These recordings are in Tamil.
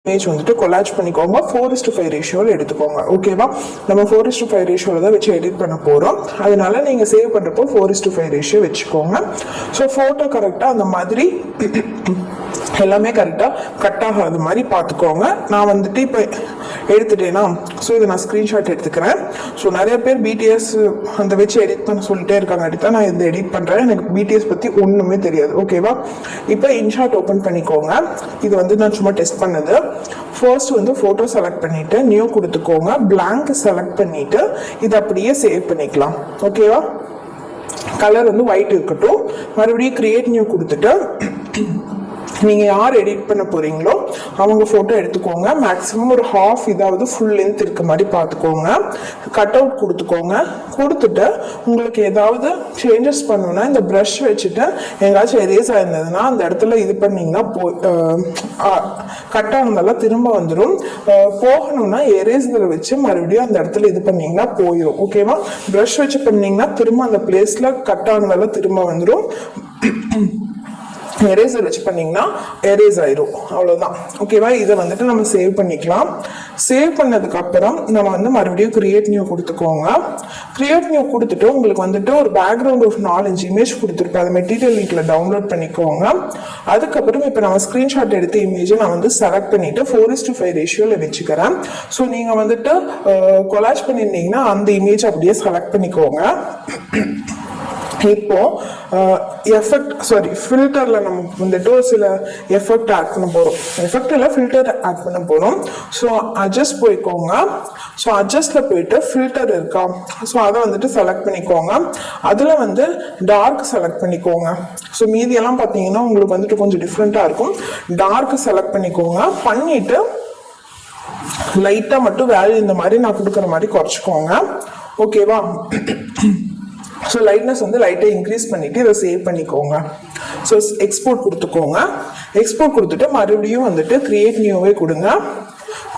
இமேஜ் வந்துட்டு கொலாஜ் பண்ணிக்கோங்க. 4:5 ரேஷியோவில் எடுத்துக்கோங்க. ஓகேவா? நம்ம 4:5 ரேஷியோவில் தான் வச்சு எடிட் பண்ண போகிறோம். அதனால நீங்கள் சேவ் பண்ணுறப்போ 4:5 ரேஷியோ வச்சுக்கோங்க. ஸோ ஃபோட்டோ கரெக்டாக அந்த மாதிரி எல்லாமே கரெக்டாக கட் ஆகாத மாதிரி பார்த்துக்கோங்க. நான் வந்துட்டு இப்போ எடுத்துட்டேன்னா ஸோ இதை நான் ஸ்க்ரீன்ஷாட் எடுத்துக்கிறேன். ஸோ நிறைய பேர் பிடிஎஸ் அந்த வச்சு எடிட் பண்ண சொல்லிட்டே இருக்காங்க. தான் நான் இதை எடிட் பண்ணுறேன். எனக்கு பிடிஎஸ் பற்றி ஒன்றுமே தெரியாது. ஓகேவா? இப்போ இன்ஷாட் ஓப்பன் பண்ணிக்கோங்க. இது வந்து நான் சும்மா டெஸ்ட் பண்ணது. ஃபர்ஸ்ட் வந்து ஃபோட்டோ செலக்ட் பண்ணிவிட்டு நியூ கொடுத்துக்கோங்க. பிளாங்க் செலக்ட் பண்ணிவிட்டு இதை அப்படியே சேவ் பண்ணிக்கலாம். ஓகேவா? கலர் வந்து ஒயிட் இருக்கட்டும். மறுபடியும் கிரியேட் நியூ கொடுத்துட்டு நீங்கள் யார் எடிட் பண்ண போகிறீங்களோ அவங்க ஃபோட்டோ எடுத்துக்கோங்க. மேக்ஸிமம் ஒரு ஹாஃப் இதாவது ஃபுல் லென்த் இருக்க மாதிரி பார்த்துக்கோங்க. கட் அவுட் கொடுத்துக்கோங்க. கொடுத்துட்டு உங்களுக்கு ஏதாவது சேஞ்சஸ் பண்ணணும்னா இந்த ப்ரஷ் வச்சுட்டு எங்காச்சும் எரேஸ் ஆயிருந்ததுன்னா அந்த இடத்துல இது பண்ணிங்கன்னா கட் ஆனதெல்லாம் திரும்ப வந்துடும். போகணும்னா எரேஸில் வச்சு மறுபடியும் அந்த இடத்துல இது பண்ணிங்கன்னா போயிடும். ஓகேவா? ப்ரஷ் வச்சு பண்ணிங்கன்னா திரும்ப அந்த பிளேஸில் கட் ஆனதெல்லாம் திரும்ப வந்துடும். எரேசர் வச்சு பண்ணிங்கன்னா எரேஸ் ஆயிரும். அவ்வளோதான். ஓகேவா? இதை வந்துட்டு நம்ம சேவ் பண்ணிக்கலாம். சேவ் பண்ணதுக்கு அப்புறம் நம்ம வந்து மறுபடியும் கிரியேட் நியூ கொடுத்துக்கோங்க. கிரியேட் நியூ கொடுத்துட்டு உங்களுக்கு வந்துட்டு ஒரு பேக்ரவுண்ட் ஒரு 4-5 இமேஜ் கொடுத்துருப்பேன். அதை மெட்டீரியல் லிங்க்ல டவுன்லோட் பண்ணிக்கோங்க. அதுக்கப்புறம் இப்போ நம்ம ஸ்க்ரீன்ஷாட் எடுத்த இமேஜை நான் வந்து செலக்ட் பண்ணிட்டு 4:5 ரேஷியோவில் வச்சுக்கிறேன். ஸோ நீங்கள் வந்துட்டு கொலாஜ் பண்ணியிருந்தீங்கன்னா அந்த இமேஜ் அப்படியே செலக்ட் பண்ணிக்கோங்க. இப்போ ஃபில்டர்ல நம்ம வந்துட்டு சில எஃபெக்ட் ஆட் பண்ண போறோம். எஃபெக்ட்ல ஃபில்டர் ஆட் பண்ண போறோம். ஸோ அட்ஜஸ்ட் போய்க்கோங்க. ஸோ அட்ஜஸ்ட்ல போயிட்டு ஃபில்டர் இருக்கா, ஸோ அதை வந்துட்டு செலக்ட் பண்ணிக்கோங்க. அதுல வந்து டார்க் செலக்ட் பண்ணிக்கோங்க. ஸோ மீதியெல்லாம் பார்த்தீங்கன்னா உங்களுக்கு வந்துட்டு கொஞ்சம் டிஃப்ரெண்டா இருக்கும். டார்க் செலக்ட் பண்ணிக்கோங்க. பண்ணிட்டு லைட்டா மட்டும் வேல்யூ இந்த மாதிரி நான் கொடுக்குற மாதிரி குறைச்சிக்கோங்க. ஓகேவா? ஸோ லைட்னஸ் வந்து லைட்டாக இன்க்ரீஸ் பண்ணிவிட்டு இதை சேவ் பண்ணிக்கோங்க. ஸோ எக்ஸ்போர்ட் கொடுத்துக்கோங்க. எக்ஸ்போர்ட் கொடுத்துட்டு மறுபடியும் வந்துட்டு கிரியேட் நியூவே கொடுங்க.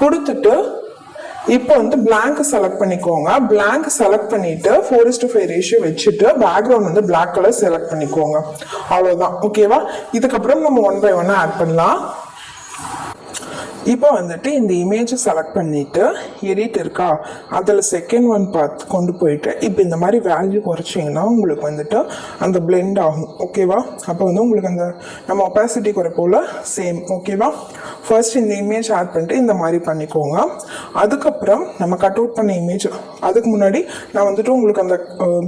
கொடுத்துட்டு இப்போ வந்து பிளாங்க் செலக்ட் பண்ணிக்கோங்க. பிளாங்க் செலக்ட் பண்ணிட்டு 4:5 ரேஷியோ வச்சுட்டு பேக்ரவுண்ட் வந்து பிளாக் கலர் செலக்ட் பண்ணிக்கோங்க. அவ்வளோதான். ஓகேவா? இதுக்கப்புறம் நம்ம 1 by 1 ஆட் பண்ணலாம். இப்போ வந்துட்டு இந்த இமேஜை செலக்ட் பண்ணிட்டு எடிட் இருக்கா அதில் செகண்ட் ஒன் பார்த்து கொண்டு போயிட்டு இப்போ இந்த மாதிரி வேல்யூ குறைச்சிங்கன்னா உங்களுக்கு வந்துட்டு அந்த பிளெண்ட் ஆகும். ஓகேவா? அப்போ வந்து உங்களுக்கு அந்த நம்ம ஒப்பாசிட்டி குறைப்போல் சேம். ஓகேவா? ஃபர்ஸ்ட் இந்த இமேஜ் ஆட் பண்ணிட்டு இந்த மாதிரி பண்ணிக்கோங்க. அதுக்கப்புறம் நம்ம கட் அவுட் பண்ண இமேஜ் அதுக்கு முன்னாடி நான் வந்துட்டு உங்களுக்கு அந்த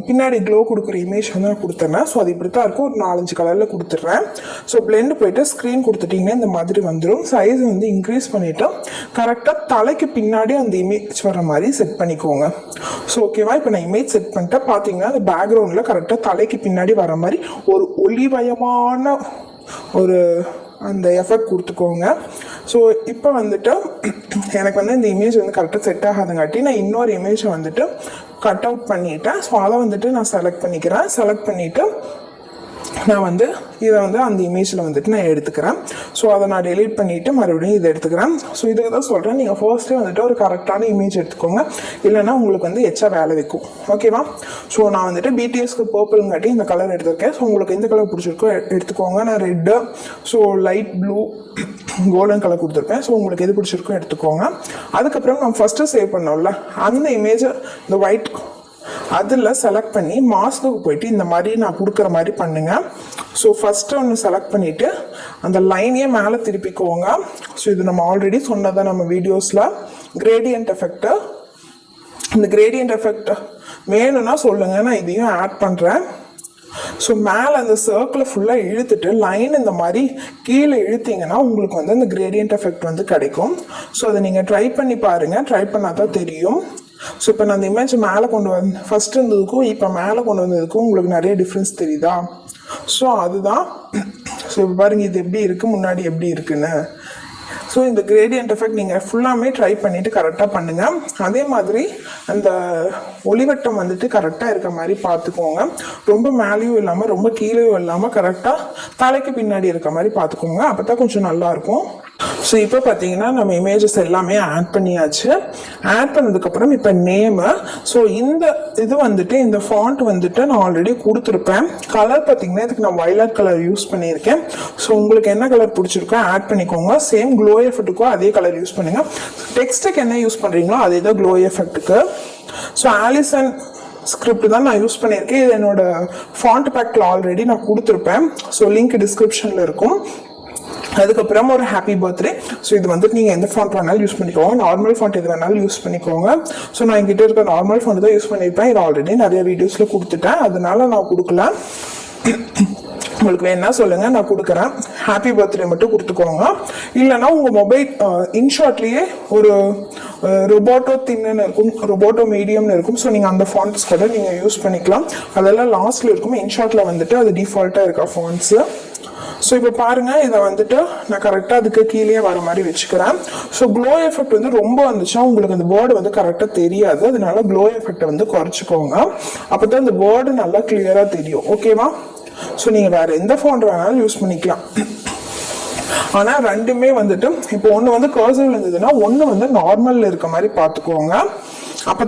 பின்னாடி க்ளோ கொடுக்குற இமேஜ் வந்து நான் கொடுத்துட்றேன். ஸோ அது இப்படி தான் இருக்கும். ஒரு 4-5 கலரில் கொடுத்துட்றேன். ஸோ பிளெண்ட் போயிட்டு ஸ்க்ரீன் கொடுத்துட்டிங்கன்னா இந்த மாதிரி வந்துடும். சைஸ் வந்து இன்க்ரீஸ் பண்ணிட்டு கரெக்டாக தலைக்கு பின்னாடி அந்த இமேஜ் வர மாதிரி செட் பண்ணிக்கோங்க. ஸோ ஓகேவா? இப்போ நான் இமேஜ் செட் பண்ணிட்டு பார்த்தீங்கன்னா அந்த பேக்ரவுண்டில் கரெக்டாக தலைக்கு பின்னாடி வர மாதிரி ஒரு ஒளிவயமான ஒரு அந்த எஃபெக்ட் கொடுத்துக்கோங்க. ஸோ இப்போ வந்துட்டு எனக்கு வந்து இந்த இமேஜ் வந்து கரெக்டாக செட் ஆகாதங்காட்டி நான் இன்னொரு இமேஜை வந்துட்டு கட் அவுட் பண்ணிட்டேன். ஸோ அதை வந்துட்டு நான் செலக்ட் பண்ணிக்கிறேன். செலக்ட் பண்ணிவிட்டு நான் வந்து இதை வந்து அந்த இமேஜில் வந்துட்டு நான் எடுத்துக்கிறேன். ஸோ அதை நான் டெலீட் பண்ணிவிட்டு மறுபடியும் இதை எடுத்துக்கிறேன். ஸோ இதுக்கு தான் சொல்கிறேன், நீங்கள் ஃபர்ஸ்ட்டே வந்துட்டு ஒரு கரெக்டான இமேஜ் எடுத்துக்கோங்க. இல்லைன்னா உங்களுக்கு வந்து எச்சா வேலை வைக்கும். ஓகேவா? ஸோ நான் வந்துட்டு பிடிஎஸ்க்கு பர்பிள்ங்காட்டி இந்த கலர் எடுத்திருக்கேன். ஸோ உங்களுக்கு எந்த கலர் பிடிச்சிருக்கோ எடுத்துக்கோங்க. நான் red, so light blue, golden colour கொடுத்துருப்பேன். ஸோ உங்களுக்கு எது பிடிச்சிருக்கோ எடுத்துக்கோங்க. அதுக்கப்புறம் நம்ம ஃபஸ்ட்டு சேவ் பண்ணோம்ல அந்த இமேஜை இந்த ஒயிட் அதில் செலக்ட் பண்ணி மாஸ்க்குக்கு போயிட்டு இந்த மாதிரி நான் கொடுக்குற மாதிரி பண்ணுங்க. ஸோ ஃபஸ்ட்டு ஒன்று செலக்ட் பண்ணிவிட்டு அந்த லைனையே மேலே திருப்பிக்கோங்க. ஸோ இது நம்ம ஆல்ரெடி சொன்னதான் நம்ம வீடியோஸில் கிரேடியன்ட் எஃபெக்ட்டு. இந்த கிரேடியன்ட் எஃபெக்ட் வேணும்னா சொல்லுங்கள், நான் இதையும் ஆட் பண்ணுறேன். ஸோ மேலே அந்த சர்க்கிளை ஃபுல்லாக இழுத்துட்டு லைன் இந்த மாதிரி கீழே இழுத்தீங்கன்னா உங்களுக்கு வந்து அந்த கிரேடியன்ட் எஃபெக்ட் வந்து கிடைக்கும். ஸோ அதை நீங்கள் ட்ரை பண்ணி பாருங்கள். ட்ரை பண்ணால் தான் தெரியும். ஸோ இப்போ நான் அந்த இமேஜ் மேலே கொண்டு வந்து ஃபஸ்ட் இருந்ததுக்கும் இப்போ மேலே கொண்டு வந்ததுக்கும் உங்களுக்கு நிறைய டிஃப்ரென்ஸ் தெரியுதா? ஸோ அதுதான். ஸோ இப்போ பாருங்கள் இது எப்படி இருக்குது, முன்னாடி எப்படி இருக்குன்னு. ஸோ இந்த கிரேடியன்ட் எஃபெக்ட் நீங்கள் ஃபுல்லாமே ட்ரை பண்ணிவிட்டு கரெக்டாக பண்ணுங்கள். அதே மாதிரி அந்த ஒளிவட்டம் வந்துட்டு கரெக்டாக இருக்க மாதிரி பார்த்துக்கோங்க. ரொம்ப மேலேயும் இல்லாமல் ரொம்ப கீழேயும் இல்லாமல் கரெக்டாக தலைக்கு பின்னாடி இருக்க மாதிரி பார்த்துக்கோங்க. அப்போ தான் கொஞ்சம் நல்லாயிருக்கும். ஸோ இப்போ பார்த்தீங்கன்னா நம்ம இமேஜஸ் எல்லாமே ஆட் பண்ணியாச்சு. ஆட் பண்ணதுக்கப்புறம் இப்போ நேமு. ஸோ இந்த இது வந்துட்டு இந்த ஃபாண்ட் வந்துட்டு நான் ஆல்ரெடி கொடுத்துருப்பேன். கலர் பார்த்தீங்கன்னா இதுக்கு நான் வயலட் கலர் யூஸ் பண்ணியிருக்கேன். ஸோ உங்களுக்கு என்ன கலர் பிடிச்சிருக்கோ ஆட் பண்ணிக்கோங்க. சேம் க்ளோ எஃபெக்ட்டுக்கும் அதே கலர் யூஸ் பண்ணுங்க. டெக்ஸ்ட்டுக்கு என்ன யூஸ் பண்ணுறீங்களோ அதே தான் க்ளோ எஃபெக்ட்டுக்கு. ஸோ ஆலிசன் ஸ்கிரிப்ட் தான் நான் யூஸ் பண்ணியிருக்கேன். இது என்னோட ஃபாண்ட் பேக்கில் ஆல்ரெடி நான் கொடுத்துருப்பேன். ஸோ லிங்க் டிஸ்கிரிப்ஷனில் இருக்கும். அதுக்கப்புறம் ஒரு ஹாப்பி பர்த்டே. ஸோ இது வந்துட்டு நீங்கள் எந்த ஃபாண்ட் வேணாலும் யூஸ் பண்ணிக்கோங்க. நார்மல் ஃபாண்ட் எது வேணாலும் யூஸ் பண்ணிக்கோங்க. ஸோ நான் என்கிட்ட இருக்க நார்மல் ஃபாண்ட் தான் யூஸ் பண்ணியிருப்பேன். இது ஆல்ரெடி நிறைய வீடியோஸில் கொடுத்துட்டேன், அதனால நான் கொடுக்கல. உங்களுக்கு வேணா சொல்லுங்க, நான் கொடுக்குறேன். ஹாப்பி பர்த்டே மட்டும் கொடுத்துக்கோங்க. இல்லைன்னா உங்கள் மொபைல் இன்ஷார்ட்லேயே ஒரு ரொபோட்டோ தின்னு இருக்கும், ரொபோட்டோ மீடியம்னு இருக்கும். ஸோ நீங்கள் அந்த ஃபாண்ட்ஸ் கூட நீங்கள் யூஸ் பண்ணிக்கலாம். அதெல்லாம் லாஸ்ட்டில் இருக்கும். இன்ஷார்ட்டில் வந்துட்டு அது டிஃபால்ட்டாக இருக்கா ஃபாண்ட்ஸு. ஸோ இப்போ பாருங்க, இதை வந்துட்டு நான் கரெக்டாக அதுக்கு கீழே வர மாதிரி வச்சுக்கிறேன். ஸோ க்ளோ எஃபெக்ட் வந்து ரொம்ப வந்துச்சுன்னா உங்களுக்கு அந்த வேர்டு வந்து கரெக்டாக தெரியாது. அதனால க்ளோ எஃபெக்டை வந்து குறைச்சிக்கோங்க. அப்போ தான் அந்த வேர்டு நல்லா கிளியராக தெரியும். ஓகேவா? ஸோ நீங்கள் வேற எந்த ஃபாண்ட் வேணாலும் யூஸ் பண்ணிக்கலாம். ஆனால் ரெண்டுமே வந்துட்டு இப்போ ஒன்று வந்து கர்சர்ல இருந்ததுன்னா ஒன்று வந்து நார்மலில் இருக்க மாதிரி பார்த்துக்கோங்க. அப்போ